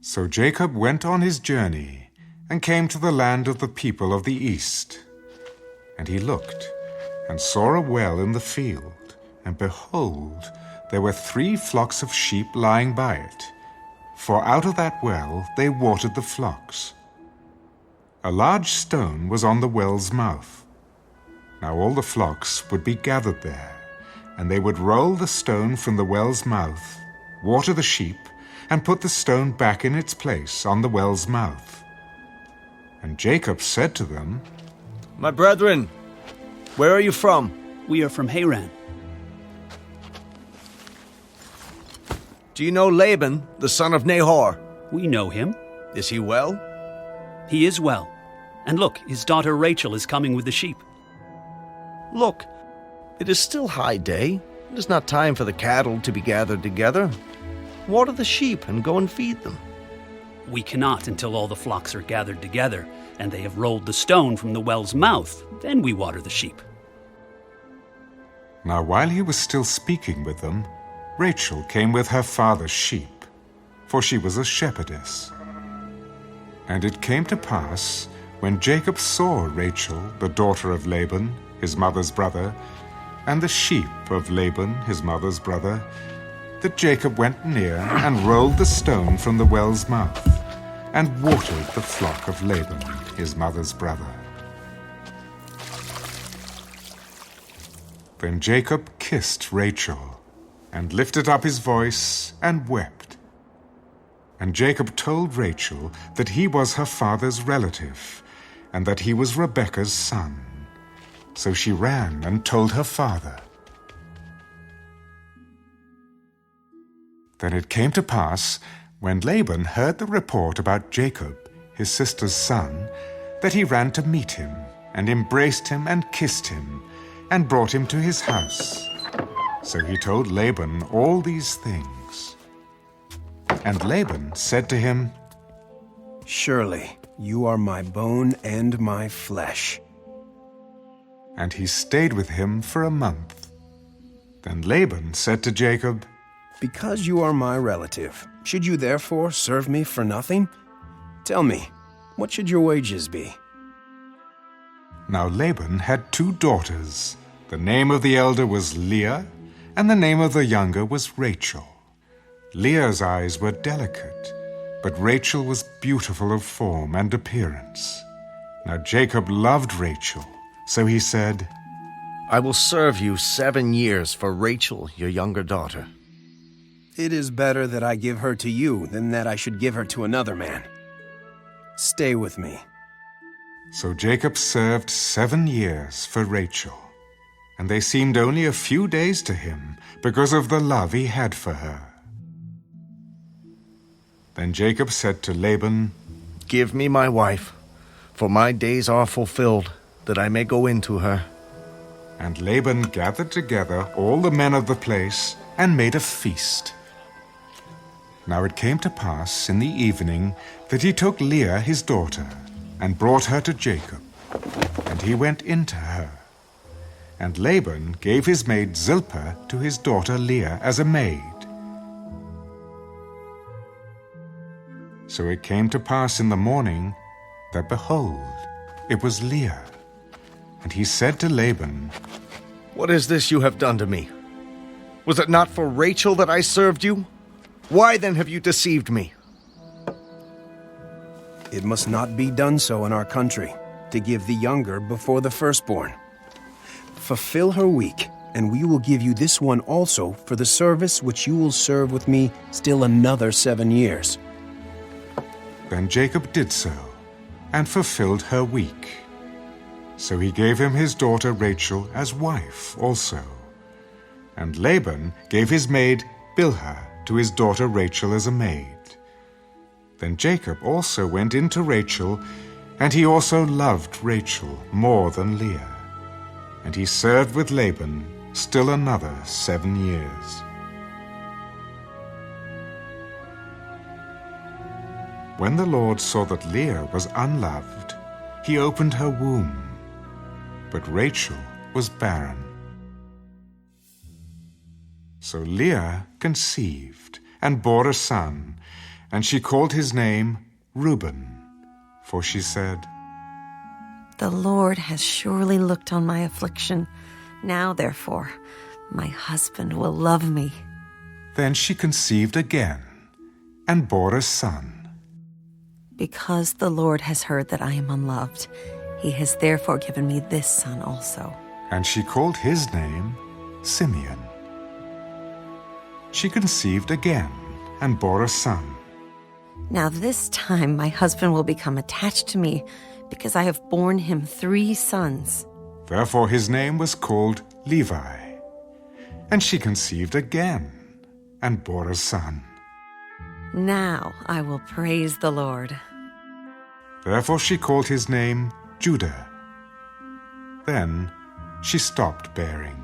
So Jacob went on his journey and came to the land of the people of the east. And he looked and saw a well in the field, and behold, there were 3 flocks of sheep lying by it, for out of that well they watered the flocks. A large stone was on the well's mouth. Now all the flocks would be gathered there, and they would roll the stone from the well's mouth, water the sheep, and put the stone back in its place on the well's mouth. And Jacob said to them, My brethren, where are you from? We are from Haran. Do you know Laban, the son of Nahor? We know him. Is he well? He is well. And look, his daughter Rachel is coming with the sheep. Look, it is still high day. It is not time for the cattle to be gathered together. Water the sheep and go and feed them. We cannot until all the flocks are gathered together, and they have rolled the stone from the well's mouth. Then we water the sheep. Now while he was still speaking with them, Rachel came with her father's sheep, for she was a shepherdess. And it came to pass, when Jacob saw Rachel, the daughter of Laban, his mother's brother, and the sheep of Laban, his mother's brother, that Jacob went near and rolled the stone from the well's mouth, and watered the flock of Laban, his mother's brother. Then Jacob kissed Rachel, and lifted up his voice, and wept. And Jacob told Rachel that he was her father's relative, and that he was Rebekah's son. So she ran and told her father. Then it came to pass, when Laban heard the report about Jacob, his sister's son, that he ran to meet him, and embraced him and kissed him, and brought him to his house. So he told Laban all these things. And Laban said to him, Surely you are my bone and my flesh. And he stayed with him for a month. Then Laban said to Jacob, Because you are my relative, should you therefore serve me for nothing? Tell me, what should your wages be? Now Laban had 2 daughters. The name of the elder was Leah, and the name of the younger was Rachel. Leah's eyes were delicate, but Rachel was beautiful of form and appearance. Now Jacob loved Rachel, so he said, I will serve you 7 years for Rachel, your younger daughter. It is better that I give her to you than that I should give her to another man. Stay with me. So Jacob served 7 years for Rachel, and they seemed only a few days to him because of the love he had for her. Then Jacob said to Laban, Give me my wife, for my days are fulfilled, that I may go into her. And Laban gathered together all the men of the place and made a feast. Now it came to pass in the evening that he took Leah his daughter and brought her to Jacob, and he went into her. And Laban gave his maid Zilpah to his daughter Leah as a maid. So it came to pass in the morning that, behold, it was Leah. And he said to Laban, What is this you have done to me? Was it not for Rachel that I served you? Why then have you deceived me? It must not be done so in our country, to give the younger before the firstborn. Fulfill her week, and we will give you this one also for the service which you will serve with me still another 7 years. Then Jacob did so, and fulfilled her week. So he gave him his daughter Rachel as wife also. And Laban gave his maid Bilhah to his daughter Rachel as a maid. Then Jacob also went in to Rachel, and he also loved Rachel more than Leah. And he served with Laban still another 7 years. When the Lord saw that Leah was unloved, he opened her womb, but Rachel was barren. So Leah conceived and bore a son, and she called his name Reuben, for she said, The Lord has surely looked on my affliction. Now, therefore, my husband will love me. Then she conceived again and bore a son. Because the Lord has heard that I am unloved, he has therefore given me this son also. And she called his name Simeon. She conceived again and bore a son. Now this time my husband will become attached to me, because I have borne him 3 sons. Therefore his name was called Levi. And she conceived again and bore a son. Now I will praise the Lord. Therefore she called his name Judah. Then she stopped bearing.